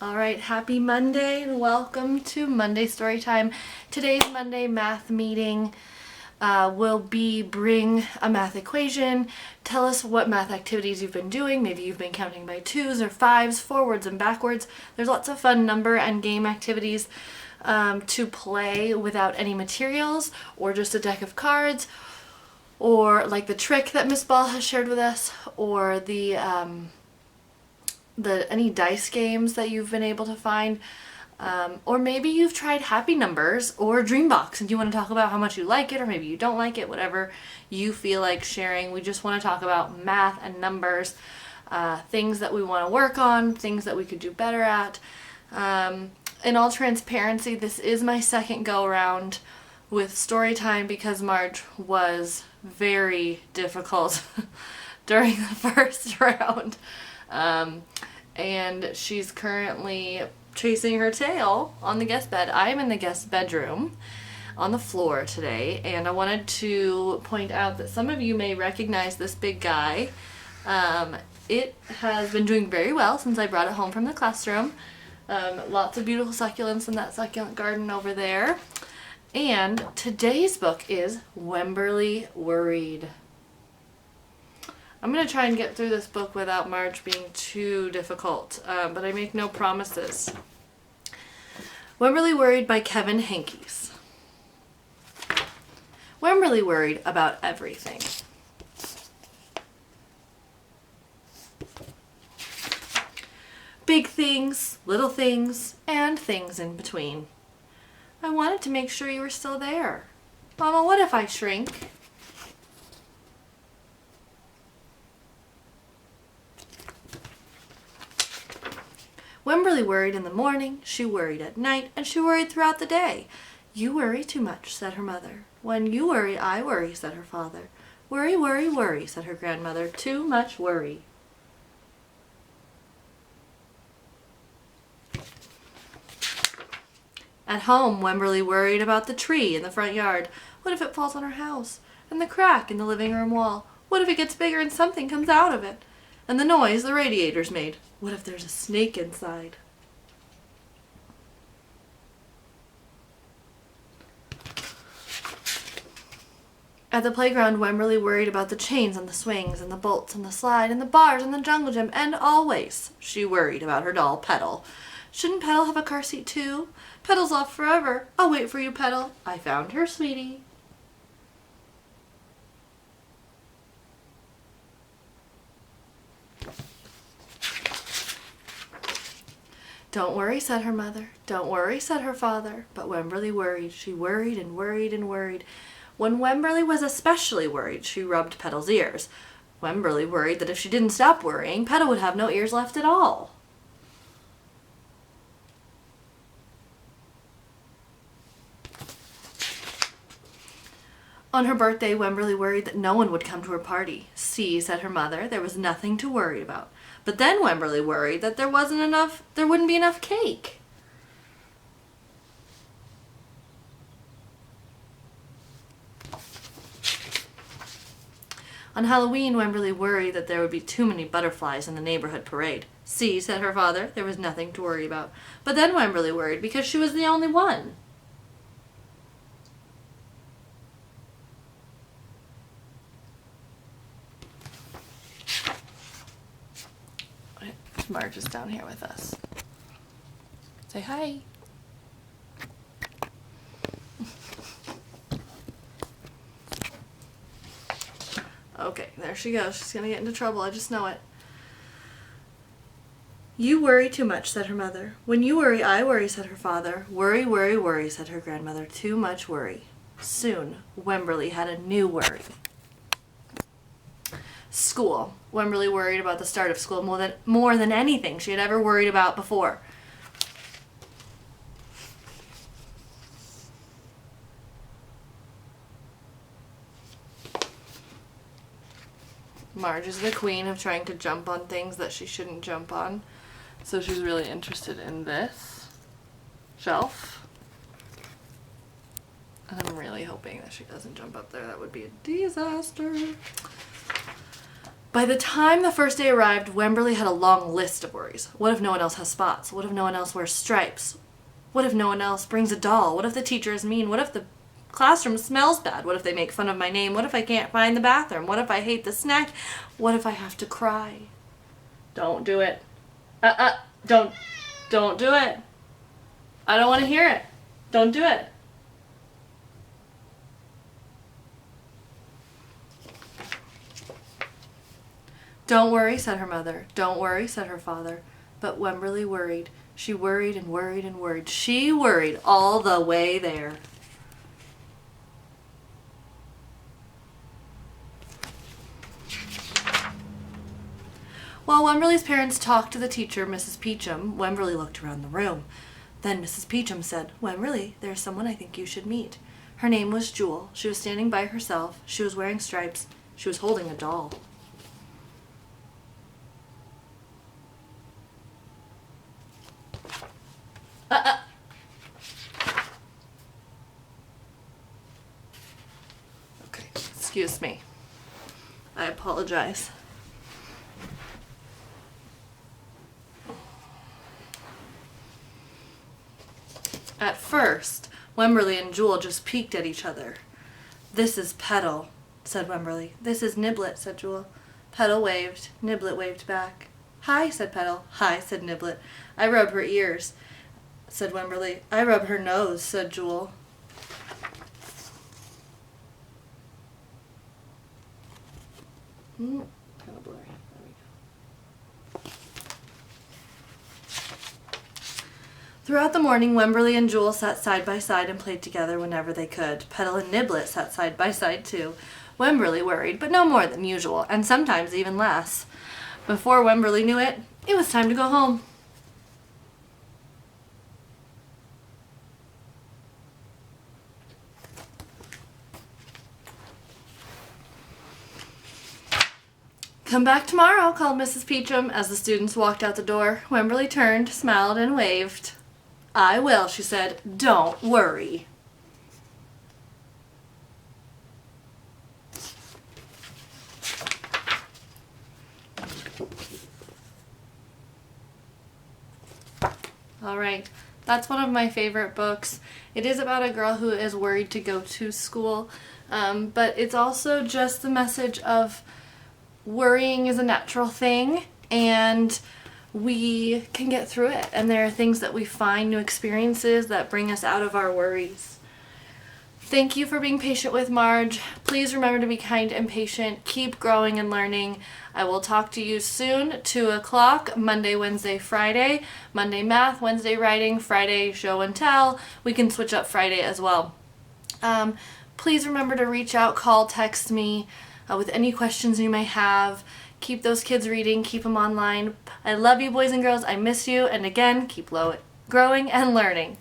Alright, happy Monday and welcome to Monday Storytime. Today's Monday math meeting will be bring a math equation, tell us what math activities you've been doing. Maybe you've been counting by 2s or 5s, forwards and backwards. There's lots of fun number and game activities to play without any materials or just a deck of cards, or like the trick that Miss Ball has shared with us, or the any dice games that you've been able to find, or maybe you've tried Happy Numbers or Dreambox and you want to talk about how much you like it, or maybe you don't like it, whatever you feel like sharing. We just want to talk about math and numbers, things that we want to work on, things that we could do better at. In all transparency, this is my second go around with story time because Marge was very difficult during the first round. And she's currently chasing her tail on the guest bed. I'm in the guest bedroom on the floor today, and I wanted to point out that some of you may recognize this big guy. It has been doing very well since I brought it home from the classroom. Lots of beautiful succulents in that succulent garden over there. And today's book is Wemberly Worried. I'm going to try and get through this book without Marge being too difficult, but I make no promises. Wemberly Worried by Kevin Henkes. Wemberly worried about everything. Big things, little things, and things in between. I wanted to make sure you were still there. Mama, what if I shrink? Wemberly worried in the morning, she worried at night, and she worried throughout the day. You worry too much, said her mother. When you worry, I worry, said her father. Worry, worry, worry, said her grandmother. Too much worry. At home, Wemberly worried about the tree in the front yard. What if it falls on her house? And the crack in the living room wall? What if it gets bigger and something comes out of it? And the noise the radiators made? What if there's a snake inside? At the playground, Wemberly worried about the chains and the swings and the bolts and the slide and the bars and the jungle gym, and always she worried about her doll, Petal. Shouldn't Petal have a car seat too? Petal's off forever. I'll wait for you, Petal. I found her, sweetie. Don't worry, said her mother. Don't worry, said her father. But Wemberly worried. She worried and worried and worried. When Wemberly was especially worried, she rubbed Petal's ears. Wemberly worried that if she didn't stop worrying, Petal would have no ears left at all. On her birthday, Wemberly worried that no one would come to her party. See, said her mother, there was nothing to worry about. But then Wemberly worried that there wouldn't be enough cake. On Halloween, Wemberly worried that there would be too many butterflies in the neighborhood parade. See, said her father, there was nothing to worry about. But then Wemberly worried because she was the only one. Marge is down here with us. Say hi. Okay, there she goes. She's gonna get into trouble. I just know it. You worry too much, said her mother. When you worry, I worry, said her father. Worry, worry, worry, said her grandmother. Too much worry. Soon, Wemberly had a new worry. School. Wemberly worried about the start of school more than anything she had ever worried about before. Marge is the queen of trying to jump on things that she shouldn't jump on. So she's really interested in this shelf. And I'm really hoping that she doesn't jump up there. That would be a disaster. By the time the first day arrived, Wemberly had a long list of worries. What if no one else has spots? What if no one else wears stripes? What if no one else brings a doll? What if the teacher is mean? What if the classroom smells bad? What if they make fun of my name? What if I can't find the bathroom? What if I hate the snack? What if I have to cry? Don't do it. Don't do it. I don't want to hear it. Don't do it. Don't worry, said her mother. Don't worry, said her father. But Wemberly worried. She worried and worried and worried. She worried all the way there. While Wemberly's parents talked to the teacher, Mrs. Peachum, Wemberly looked around the room. Then Mrs. Peachum said, Wemberly, there's someone I think you should meet. Her name was Jewel. She was standing by herself. She was wearing stripes. She was holding a doll. Okay, excuse me. I apologize. At first, Wemberly and Jewel just peeked at each other. This is Petal, said Wemberly. This is Niblet, said Jewel. Petal waved. Niblet waved back. Hi, said Petal. Hi, said Niblet. I rub her ears, said Wemberly. I rub her nose, said Jewel. Kind of blurry. There we go. Throughout the morning, Wemberly and Jewel sat side by side and played together whenever they could. Petal and Niblet sat side by side too. Wemberly worried, but no more than usual, and sometimes even less. Before Wemberly knew it, it was time to go home. Come back tomorrow, called Mrs. Peachum as the students walked out the door. Wemberly turned, smiled, and waved. I will, she said. Don't worry. All right, that's one of my favorite books. It is about a girl who is worried to go to school, but it's also just the message of worrying is a natural thing, and we can get through it, and there are things that we find, new experiences that bring us out of our worries. Thank you for being patient with Marge. Please remember to be kind and patient. Keep growing and learning. I will talk to you soon. 2 o'clock, Monday, Wednesday, Friday. Monday math, Wednesday writing, Friday show and tell. We can switch up Friday as well. Please remember to reach out, call, text me with any questions you may have. Keep those kids reading. Keep them online. I love you, boys and girls. I miss you. And again, keep growing and learning.